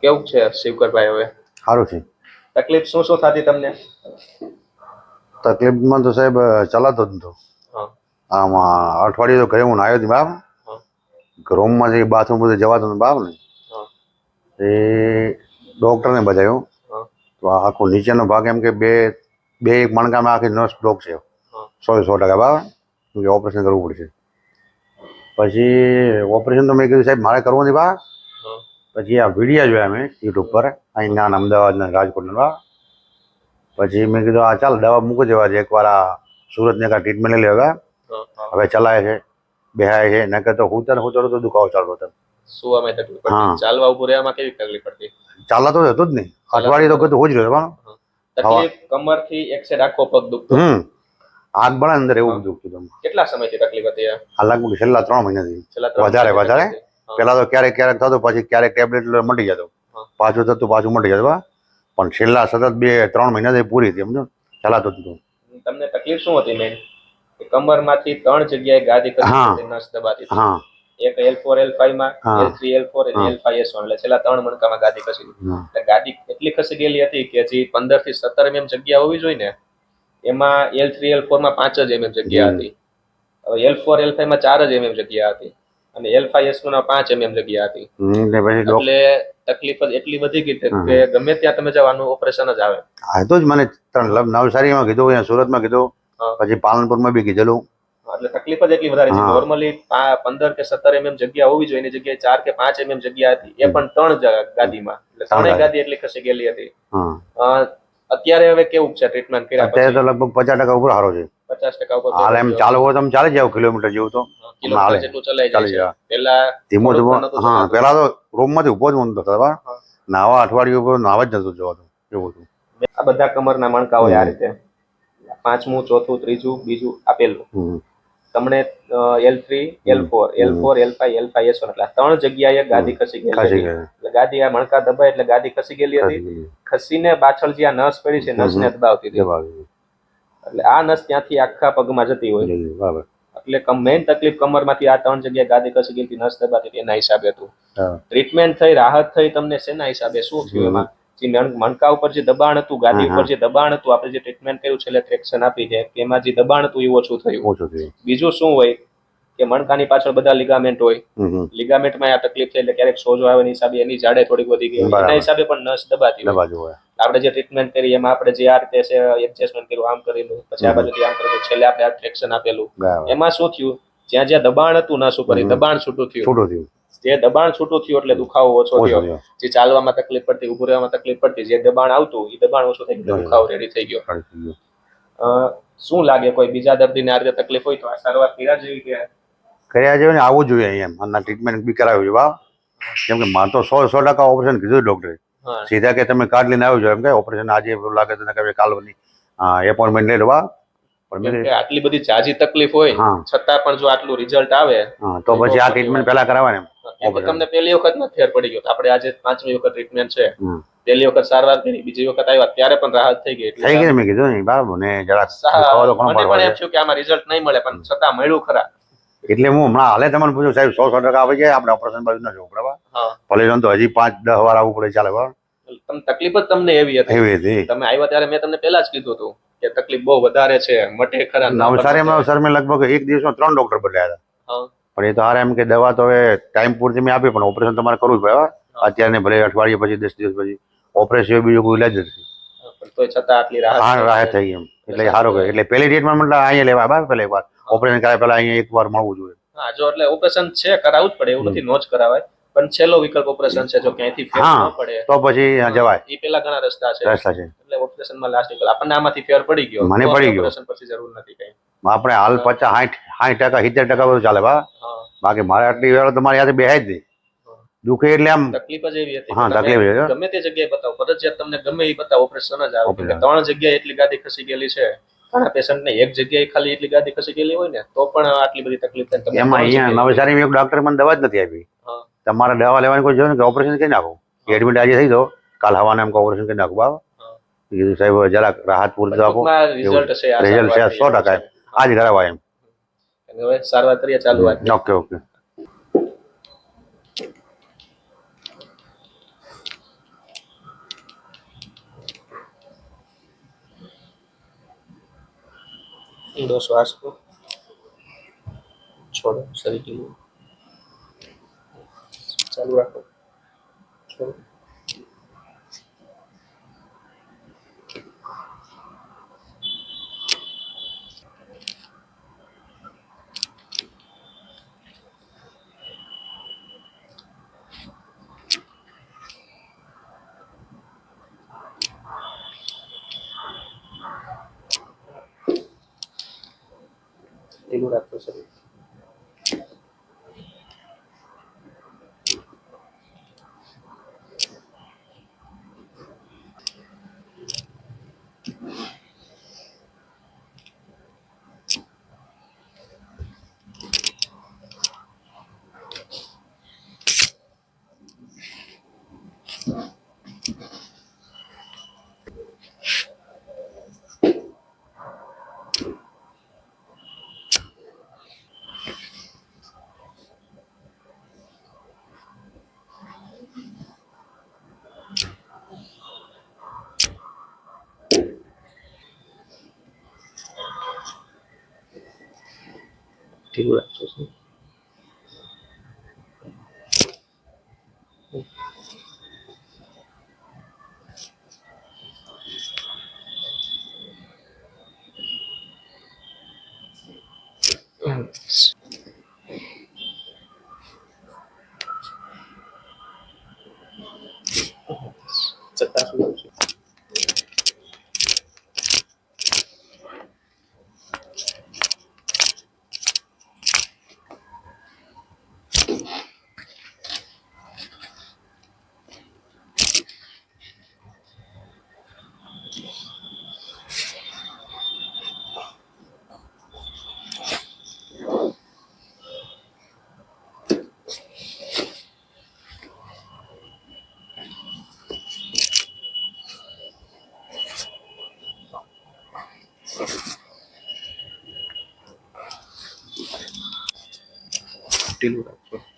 કેવું છે શિવકરભાઈ હવે? સારું છે. તકલીફ શું શું થતી તમને? તકલીફમાં તો સાહેબ ચલાતો જ નતો. હા આમાં અઠવાડિયે તો ઘરે હું આવ્યો હતી બાપ. હા રૂમમાંથી બાથરૂમ બધે જવાતો હતો બાપ ને. હા એ ડૉક્ટરને બતાવ્યો હા તો આખો નીચેનો ભાગ એમ કે બે બે એક મણકામાં આખી નસ બ્લોક છે. હા 100% બાપ કે ઓપરેશન કરવું પડશે. પછી ઓપરેશન તો મેં કીધું સાહેબ મારે કરવું નથી બા. હા પછી આ વિડીયા જોયા મેં યુટ્યુબ પર અહીંના અમદાવાદના રાજકોટના બા. પછી મેં કીધું આ ચાલ દવા મૂકી દેવા છે એકવાર આ સુરતની કાંઈ ટ્રીટમેન્ટ લઈ લેવા. હા. હવે ચલાય છે બેહાય છે નકર તો હું તો દુખાવો ચાલતો હતો. સુવામાં તકલીફ પડતી, હા ચાલવા ઉભું રહેવામાં કેવી તકલીફ પડતી? ચાલતો હતો જ નહીં. અઠવાડિયે તો કીધું હું જ રહ્યો. તકલીફ કમરથી એક સાઈડ આખો પગ દુખતો? આગ બળે અંદર એવું દુખતું હતું. કેટલા સમયથી તકલીફ હતી? આ લગભગ છેલ્લા 3 મહિનાથી. વધારે પેલા તો ક્યારેક થતો, પછી ક્યારેક ટેબ્લેટ મટી જતો, પાછું થતું પાછું મટી જતું. પણ છેલ્લા સતત 2-3 મહિનાથી પૂરી હતી સમજો, ચલાતું જ નતું. તમને તકલીફ શું હતી મેન? કમરમાંથી 3 જગ્યાએ ગાદી ખસી નસ દબાતી હતી. હા એક L4 L5 માં, L3 L4 અને L5 S1 એટલે છેલ્લા 3 મણકામાં ગાદી ખસી. એટલે ગાદી એટલી ખસી ગયેલી હતી કે જે 15 થી 17 mm જગ્યા હોવી જોઈએ ને એમાં L3 L4 માં 5 જ mm જગ્યા હતી. હવે L4 L5 માં 4 જ mm જગ્યા હતી અને L5 S1 માં 5 mm જગ્યા હતી. એટલે તકલીફ જ એટલી વધી ગઈ કે ગમે ત્યાં તમે જવાનું ઓપરેશન જ આવે. હા તો જ મને નવસારીમાં કીધું, સુરતમાં કીધું, પછી પાલનપુરમાં બી કીધેલું. એટલે તકલીફ જ એટલી વધારે છે. નોર્મલી 15 કે 17 mm જગ્યા હોવી જોઈએ, એની જગ્યાએ 4 કે 5 mm જગ્યા હતી, એ પણ 3 ગાદીમાં. એટલે 3 ગાદી એટલી ખસી ગયેલી હતી. અત્યારે હવે કેવું છે ટ્રીટમેન્ટ કર્યા પછી? અત્યારે તો લગભગ 50% ઉપર સારો છે. 50% ઉપર હાલ એમ ચાલવો હોય તો ચાલી જાવ કિલોમીટર જેવું તો. કિલોમીટર જેટલું ચલાઈ જાય છે. પેલા ધીમો પેલા તો રૂમમાંથી ઉભો જ નતો થતો. નાવા અઠવાડિયું ઉપર નાવા જ નતું જવાતું એવું હતું. આ બધા કમરના મણકા હોય આ રીતે, 5મું, 4થું, 3જું, 2જું આપેલું. તમને L3 L4 L5 L5 S1 એટલે 3 જગ્યાએ ગાદી ખસી ગયેલી. એટલે ગાદી આ મણકા દબાય એટલે ગાદી ખસી ગયેલી હતી. ખસીને પાછળ જે આ નસ પડી છે નસને દબાવતી હતી. એટલે આ નસ ત્યાંથી આખા પગમાં જતી હોય. એટલે મેઇન તકલીફ કમરમાંથી આ 3 જગ્યાએ ગાદી ખસી ગયેલી, નસ દબાતી હતી એના હિસાબે હતું. ટ્રીટમેન્ટ થઈ, રાહત થઈ તમને શેના હિસાબે? શું થયું એમાં? જે મણકા ઉપર જે દબાણ હતું, ગાદી ઉપર જે દબાણ હતું, આપણે જે ટ્રીટમેન્ટ કર્યું છે ટ્રેક્શન આપી છે એમાં જે દબાણ હતું એ ઓછું થયું. બીજું શું હોય કે મણકાની પાછળ બધા લિગામેન્ટ હોય. લિગામેન્ટમાં આ તકલીફ થઈ એટલે ક્યારેક સોજો આવે એની હિસાબે એની જાડે થોડીક વધી ગઈ હોય, એના હિસાબે પણ નસ દબાતી હોય. આપણે જે ટ્રીટમેન્ટ કરી એમાં આપણે જે આ રીતે એડજસ્ટમેન્ટ કર્યું, આમ કરેલું, પછી આ બાજુથી આમ કરેલું, છેલ્લે આપણે આ ટ્રેક્શન આપેલું, એમાં શું થયું? જ્યાં જ્યાં દબાણ હતું નસ ઉપર, દબાણ છૂટું થયું. જે દબાણ છૂટું થયું એટલે દુખાવો ઓછો થયો. જે ચાલવામાં તકલીફ પડતી, ઉભું રહેવામાં તકલીફ પડતી, જે દબાણ આવતું એ દબાણ ઓછું થઈ ગયું, દુખાવો રેડી થઈ ગયો. શું લાગે કોઈ બીજા દર્દીને આ રીતે તકલીફ હોય તો આ સારવાર કર્યા જેવી કે? કર્યા જેવી ને આવવું જોઈએ અહીંયા. આના ટ્રીટમેન્ટ બી કરાવ્યું છે બા. કેમ કે મારે તો 100% ઓપરેશન કીધું ડોક્ટરે. સીધા કે તમે કાર્ડ લઈને આવ્યો છો એમ કે ઓપરેશન આજે લાગે તો કાલની એપોઇન્ટમેન્ટ લઈ લો બા. આટલી બધી જાજી તકલીફ હોય છતાં પણ જો આટલું રિઝલ્ટ આવે તો પછી આ ટ્રીટમેન્ટ પહેલા કરાવવાની. તમને પહેલી વખત નથી ફેર પડી ગયો, આપણે આજે 5મી વખત ટ્રીટમેન્ટ છે. પહેલી વખત સારવાર કરી, બીજી વખત આવ્યા ત્યારે પણ રાહત થઈ ગઈ. થઈ ગઈ મેં કીધું ને બરાબર ને જરાક મને પણ એમ થયું કે આમાં રિઝલ્ટ નહીં મળે પણ છતાં મળ્યું ખરા. એટલે હું હમણાં હાલે તમને પૂછ્યું સાહેબ 100% આવી જાય આપણે ઓપરેશન બાજુ ના જવું પડે. ભલે તો હજી 5-10 વાર આવવું પડે ચાલે બરાબર. તકલીફ જ તમને એવી હતી. તમે આવ્યા ત્યારે મેં તમને પહેલા જ કીધું હતું કે તકલીફ બહુ વધારે છે, મટે ખરા. નવસારીમાં સર મેં લગભગ એક દિવસમાં 3 ડોક્ટર બદલ્યા હતા. પણ એ તો હારે એમ કે દવા તો હવે ટાઈમ પૂરતી મેં આપી, પણ ઓપરેશન તમારે કરવું જ પડે. અત્યારે ભલે અઠવાડિયે પછી 10 દિવસ પછી ઓપરેશન બીજું કોઈ ઇલાજ નથી. તો છતાં આટલી રાહત થઈ એમ એટલે સારું કહે. એટલે પહેલી ટ્રીટમેન્ટ મતલબ અહીંયા લેવા બરાબર. પહેલા એકવાર ઓપરેશન કરાય પહેલા અહીંયા એકવાર મળવું જોઈએ. હા જો એટલે ઓપરેશન છે કરાવવું જ પડે એવું નથી, નો જ કરાવાય, પણ છેલ્લો વિકલ્પ ઓપરેશન છે. જો ક્યાંયથી ફેર ન પડે તો પછી જવાય. એ પેલા ઘણા રસ્તા છે એટલે ઓપરેશનમાં લાસ્ટ વિકલ્પ. આપણને આમાંથી ફેર પડી ગયો, મને પડી ગયો, ઓપરેશન પછી જરૂર નથી કઈ. આપણે હાલ 50, 60%, 70% બધું ચાલે બા. બાકી મારે આટલી વેળા તમારી સાથે બેહાય જ નહીં. દુખે એટલે આમ તકલીફ જ એવી હતી. ગમે તે જગ્યાએ બતાવો, ફરજિયાત તમને ગમે એ બતાવો ઓપરેશન જ આવે. 3 જગ્યાએ એટલી ગાદી ખસી ગયેલી છે. ઘણા પેશન્ટને એક જગ્યાએ ખાલી એટલી ગાદી ખસી ગયેલી હોય ને તો પણ આટલી બધી તકલીફ થાય. એમાં અહીંયા નવસારીમાં એક ડોક્ટર મને દવા જ નથી આપી. તમારે દવા લેવાની કોઈ જરૂર નથી, ઓપરેશન કરી નાખો. એડમિટ આજે થઈ દો, કાલ હવાને એમ ઓપરેશન કરી નાખો બાબા. કીધું સાહેબ જરાક રાહત પૂરતું આપો. રિઝલ્ટ છે 100%. આજ કરાવાય એમ. હવે સારવાર કરીએ ચાલુ. ઓકે. ઊંડો શ્વાસ લો, છોડો, શરીર ઢીલું, ચાલુ રાખો, છોડો. ઢીલું રાખો શરીર. ઢીલું રાખો શરીર. ચકાસવું છે. ઢીલું રાખો.